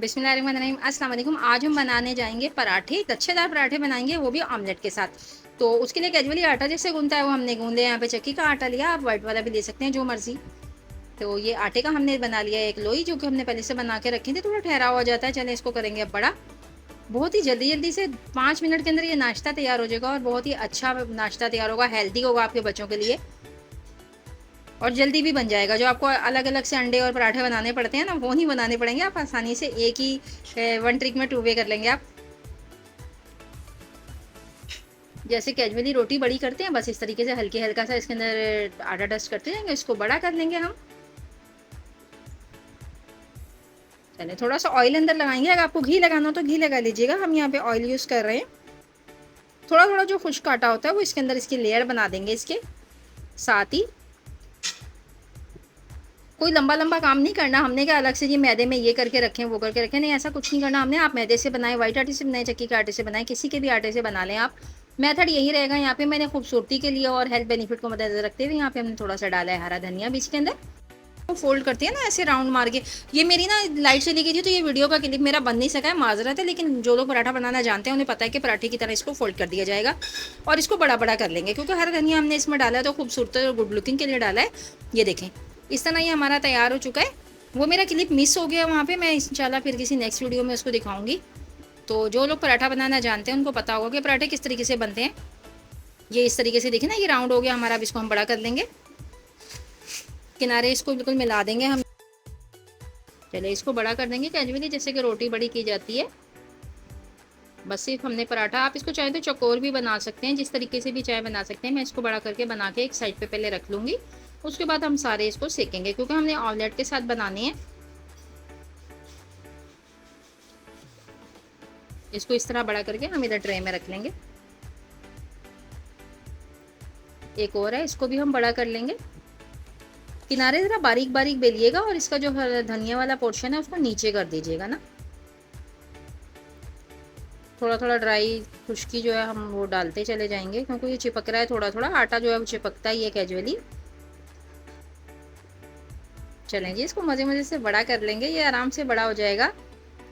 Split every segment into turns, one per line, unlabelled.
बिस्मिल्लाहिर्रहमानिर्रहीम। अस्सलाम वालेकुम। आज हम बनाने जाएंगे पराठे, लच्छेदार पराठे बनाएंगे, वो भी ऑमलेट के साथ। तो उसके लिए कैजुअली आटा जैसे गूंथता है वो हमने गूंद लिया। यहाँ पे चक्की का आटा लिया, आप वाइट वाला भी ले सकते हैं, जो मर्जी। तो ये आटे का हमने बना लिया एक लोई, जो कि हमने पहले से बना के रखी थी, थोड़ा ठहरा हो जाता है। चले इसको करेंगे अब बड़ा। बहुत ही जल्दी जल्दी से 5 मिनट के अंदर ये नाश्ता तैयार हो जाएगा और बहुत ही अच्छा नाश्ता तैयार होगा, हेल्दी होगा आपके बच्चों के लिए और जल्दी भी बन जाएगा। जो आपको अलग अलग से अंडे और पराठे बनाने पड़ते हैं ना, वो नहीं बनाने पड़ेंगे, आप आसानी से एक ही वन ट्रिक में टू वे कर लेंगे आप। जैसे कैजुअली रोटी बड़ी करते हैं, बस इस तरीके से हल्के हल्का सा इसके अंदर आटा डस्ट करते जाएंगे, इसको बड़ा कर लेंगे हम। चलिए थोड़ा सा ऑयल अंदर लगाएंगे, अगर आपको घी लगाना हो तो घी लगा लीजिएगा, हम यहाँ पे ऑयल यूज़ कर रहे हैं। थोड़ा थोड़ा जो खुश्क आटा होता है वो इसके अंदर इसकी लेयर बना देंगे। इसके साथ ही कोई लंबा लंबा काम नहीं करना हमने, क्या अलग से ये मैदे में ये करके रखें वो करके रखें, नहीं ऐसा कुछ नहीं करना हमने। आप मैदे से बनाए, व्हाइट आटे से बनाए, चक्की के आटे से बनाए, किसी के भी आटे से बना लें आप। मेथड यही रहेगा। यहाँ पे मैंने खूबसूरती के लिए और हेल्थ बेनिफिट को मद्देनजर रखते हुए यहाँ पे हमने थोड़ा सा डाला है हरा धनिया बीच के अंदर। तो फोल्ड करती है ना ऐसे राउंड मार के। ये मेरी ना लाइट चली गई थी तो ये वीडियो का क्लिप मेरा बन नहीं सका है, माजरत है। लेकिन जो लोग पराठा बनाना जानते हैं उन्हें पता है कि पराठे की तरह इसको फोल्ड कर दिया जाएगा और इसको बड़ा बड़ा कर लेंगे, क्योंकि हरा धनिया हमने इसमें डाला है तो खूबसूरत और गुड लुकिंग के लिए डाला है। ये देखें, इस तरह ये हमारा तैयार हो चुका है। वो मेरा क्लिप मिस हो गया वहाँ पे, मैं इंशाल्लाह फिर किसी नेक्स्ट वीडियो में उसको दिखाऊंगी। तो जो लोग पराठा बनाना जानते हैं उनको पता होगा कि पराठे किस तरीके से बनते हैं। ये इस तरीके से देखें ना, ये राउंड हो गया हमारा। अब इसको हम बड़ा कर लेंगे, किनारे इसको बिल्कुल मिला देंगे हम। चलिए इसको बड़ा कर देंगे कैजुअली, जैसे कि रोटी बड़ी की जाती है। बस सिर्फ हमने पराठा, आप इसको चाहे तो चकोर भी बना सकते हैं, जिस तरीके से भी चाहे बना सकते हैं। मैं इसको बड़ा करके बना के एक साइड पे पहले रख लूँगी, उसके बाद हम सारे इसको सेकेंगे, क्योंकि हमने ऑमलेट के साथ बनाने हैं। इसको इस तरह बड़ा करके हम इधर ट्रे में रख लेंगे। एक और है, इसको भी हम बड़ा कर लेंगे। किनारे ज़रा बारीक बारीक बेलिएगा और इसका जो धनिया वाला पोर्शन है उसको नीचे कर दीजिएगा ना। थोड़ा थोड़ा ड्राई खुश्की जो है हम वो डालते चले जाएंगे, क्योंकि ये चिपक रहा है थोड़ा थोड़ा। आटा जो है वो चिपकता ही है कैजुअली। चलें जी, इसको मज़े मज़े से बड़ा कर लेंगे, ये आराम से बड़ा हो जाएगा।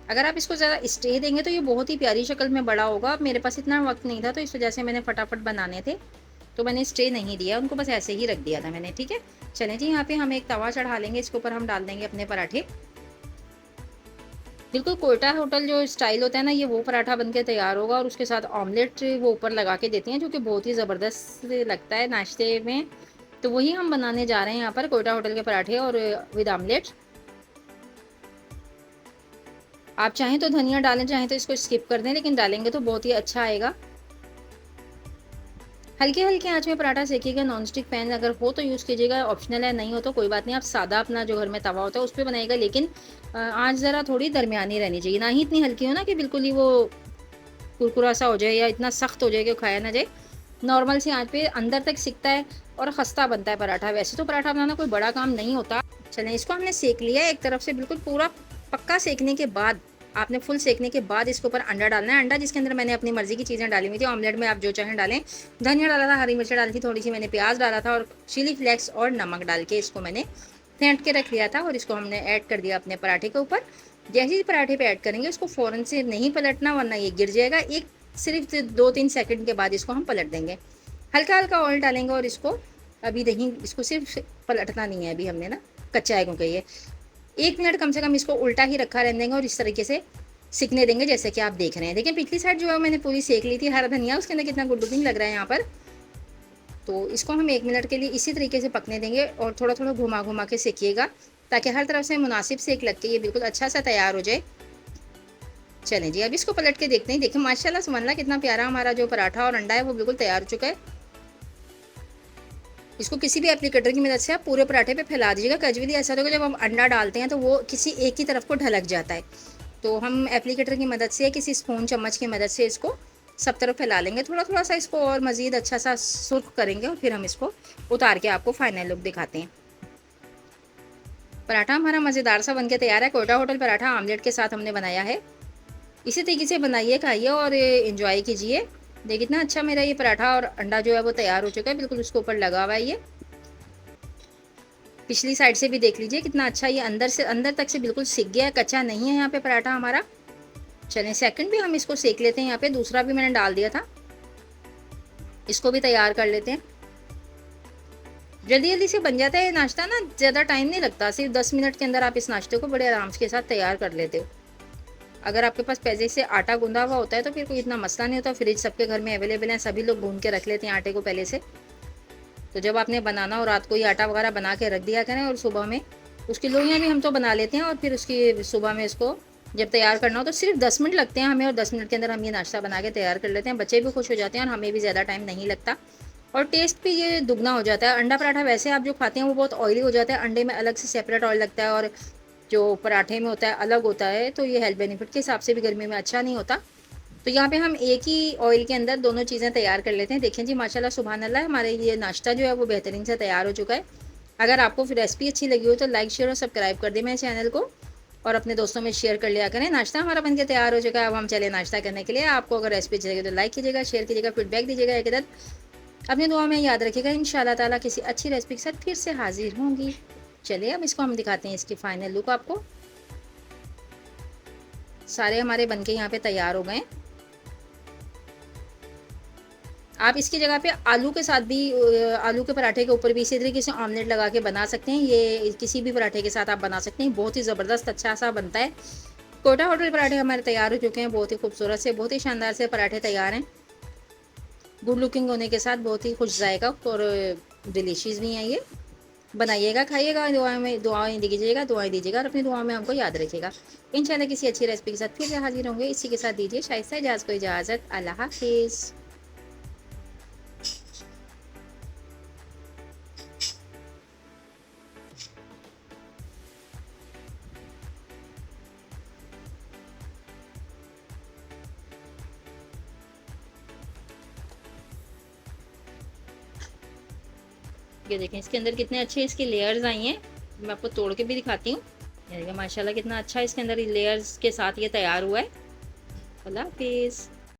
अगर आप इसको ज़रा स्टे देंगे तो ये बहुत ही प्यारी शक्ल में बड़ा होगा। अब मेरे पास इतना वक्त नहीं था तो इस वजह से मैंने फटाफट बनाने थे, तो मैंने स्टे नहीं दिया उनको, बस ऐसे ही रख दिया था मैंने। ठीक है, चलें जी, यहाँ पे हम एक तवा चढ़ा लेंगे, इसके ऊपर हम डाल देंगे अपने पराठे। बिल्कुल कोयटा होटल जो स्टाइल होता है ना, ये वो पराठा बन के तैयार होगा और उसके साथ ऑमलेट वो ऊपर लगा के देती हैं, जो कि बहुत ही ज़बरदस्त लगता है नाश्ते में। तो वही हम बनाने जा रहे हैं यहाँ पर, कोयटा होटल के पराठे और विद ऑमलेट। आप चाहें तो धनिया डालें, चाहें तो इसको स्किप कर दें, लेकिन डालेंगे तो बहुत ही अच्छा आएगा। हल्के हल्के आंच में पराठा सेकिएगा। नॉन स्टिक पैन अगर हो तो यूज़ कीजिएगा, ऑप्शनल है, नहीं हो तो कोई बात नहीं, आप सादा अपना जो घर में तवा होता है उस पर बनाइएगा। लेकिन आंच ज़रा थोड़ी दरमियानी रहनी चाहिए, ना ही इतनी हल्की हो ना कि बिल्कुल ही वो कुरकुरा सा हो जाए या इतना सख्त हो जाए कि खाया ना जाए। नॉर्मल सी आंच पे अंदर तक सिकता है और खस्ता बनता है पराठा। वैसे तो पराठा बनाना कोई बड़ा काम नहीं होता। चलें, इसको हमने सेक लिया है एक तरफ से, बिल्कुल पूरा पक्का सेकने के बाद, आपने फुल सेकने के बाद इसके ऊपर अंडा डालना है। अंडा जिसके अंदर मैंने अपनी मर्जी की चीज़ें डाली हुई थी। ऑमलेट में आप जो चाहें डालें। धनिया डाला था, हरी मिर्च डाली थी, थोड़ी सी मैंने प्याज डाला था और चिली फ्लेक्स और नमक डाल के इसको मैंने फेंट के रख लिया था और इसको हमने ऐड कर दिया अपने पराठे के ऊपर। जैसे ही पराठे पे ऐड करेंगे इसको फ़ौरन से नहीं पलटना, वरना ये गिर जाएगा। एक सिर्फ 2-3 सेकंड के बाद इसको हम पलट देंगे। हल्का हल्का ऑयल डालेंगे और इसको अभी नहीं, इसको सिर्फ पलटना नहीं है अभी हमने ना, कच्चा है क्योंकि ये। 1 मिनट कम से कम इसको उल्टा ही रखा रहने देंगे और इस तरीके से सिकने देंगे, जैसे कि आप देख रहे हैं। देखिए पिछली साइड जो है मैंने पूरी सेक ली थी हरा धनिया, उसके अंदर कितना गुड लुकिंग लग रहा है यहाँ पर। तो इसको हम 1 मिनट के लिए इसी तरीके से पकने देंगे और थोड़ा थोड़ा घुमा घुमा के सेकिएगा, ताकि हर तरफ से मुनासिब सेक लग के ये बिल्कुल अच्छा सा तैयार हो जाए। चलें जी, अब इसको पलट के देखते हैं। देखिए माशाल्लाह सुभानअल्लाह, कितना प्यारा हमारा जो पराठा और अंडा है वो बिल्कुल तैयार हो चुका है। इसको किसी भी एप्लीकेटर की मदद से आप पूरे पराठे पे फैला दीजिएगा। कैजुअली ऐसा होगा जब हम अंडा डालते हैं तो वो किसी एक ही तरफ को ढलक जाता है, तो हम एप्लीकेटर की मदद से, किसी स्पून चम्मच की मदद से इसको सब तरफ फैला लेंगे। थोड़ा थोड़ा सा इसको और मज़ीद अच्छा सा सुर्ख करेंगे और फिर हम इसको उतार के आपको फाइनल लुक दिखाते हैं। पराठा हमारा मज़ेदार सा बनके तैयार है। कोयटा होटल पराठा ऑमलेट के साथ हमने बनाया है। इसी तरीके से बनाइए, खाइए और इंजॉय कीजिए। देखिए कितना अच्छा मेरा ये पराठा और अंडा जो है वो तैयार हो चुका है, बिल्कुल उसके ऊपर लगा हुआ है ये। पिछली साइड से भी देख लीजिए कितना अच्छा ये अंदर से अंदर तक से बिल्कुल सिक गया है, कच्चा नहीं है यहाँ पे पराठा हमारा। चलें सेकंड भी हम इसको सेक लेते हैं। यहाँ पे दूसरा भी मैंने डाल दिया था, इसको भी तैयार कर लेते हैं। जल्दी जल्दी से बन जाता है ये नाश्ता ना, ज़्यादा टाइम नहीं लगता, सिर्फ 10 मिनट के अंदर आप इस नाश्ते को बड़े आराम के साथ तैयार कर लेते हो। अगर आपके पास पहले से आटा गूंदा हुआ होता है तो फिर कोई इतना मसला नहीं होता। फ्रिज सबके घर में अवेलेबल है, सभी लोग गूंद के रख लेते हैं आटे को पहले से। तो जब आपने बनाना हो रात को ही आटा वगैरह बना के रख दिया करें, और सुबह में उसकी लोइयाँ भी हम तो बना लेते हैं, और फिर उसकी सुबह में इसको जब तैयार करना हो तो सिर्फ 10 मिनट लगते हैं हमें, और 10 मिनट के अंदर हम ये नाश्ता बना के तैयार कर लेते हैं। बच्चे भी खुश हो जाते हैं और हमें भी ज़्यादा टाइम नहीं लगता, और टेस्ट भी ये दुगना हो जाता है। अंडा पराठा वैसे आप जो खाते हैं वो बहुत ऑयली हो जाता है, अंडे में अलग से सेपरेट ऑयल लगता है और जो पराठे में होता है अलग होता है, तो ये हेल्थ बेनिफिट के हिसाब से भी गर्मी में अच्छा नहीं होता। तो यहाँ पे हम एक ही ऑयल के अंदर दोनों चीज़ें तैयार कर लेते हैं। देखें जी माशाल्लाह सुभान अल्लाह, हमारे ये नाश्ता जो है वो बेहतरीन से तैयार हो चुका है। अगर आपको फिर रेसिपी अच्छी लगी हो तो लाइक शेयर और सब्सक्राइब कर दें मेरे चैनल को, और अपने दोस्तों में शेयर कर लिया करें। नाश्ता हमारा बनके तैयार हो चुका है, अब हम चले नाश्ता करने के लिए। आपको अगर रेसिपी अच्छी लगी तो लाइक कीजिएगा, शेयर कीजिएगा, फीडबैक दीजिएगा एक अदद। अपनी दुआ में याद रखिएगा, इंशाल्लाह ताला किसी अच्छी रेसिपी के साथ फिर से हाजिर होंगी। चलिए अब इसको हम दिखाते हैं इसकी फाइनल लुक आपको। सारे हमारे बनके यहाँ पे तैयार हो गए। आप इसकी जगह पे आलू के साथ भी आलू के पराठे के ऊपर भी इसी तरीके से ऑमलेट लगा के बना सकते हैं। ये किसी भी पराठे के साथ आप बना सकते हैं, बहुत ही ज़बरदस्त अच्छा सा बनता है। कोटा होटल पराठे हमारे तैयार हो चुके हैं, बहुत ही खूबसूरत से, बहुत ही शानदार से पराठे तैयार हैं। गुड लुकिंग होने के साथ बहुत ही खुश जाएगा और डिलीशियस भी हैं ये। बनाइएगा, खाइएगा, दुआएं दीजिएगा, और अपनी दुआओं में हमको याद रखिएगा। इंशाल्लाह किसी अच्छी रेसिपी के साथ फिर से हाजिर होंगे। इसी के साथ दीजिए शाइस्ता इजाज़ को इजाज़त। अल्लाह हाफिज़। ये देखें इसके अंदर कितने अच्छे इसके लेयर्स आई हैं। मैं आपको तोड़ के भी दिखाती हूँ। ये देखिए माशाल्लाह कितना अच्छा इसके अंदर लेयर्स के साथ ये तैयार हुआ है। अल्लाह हाफिज़।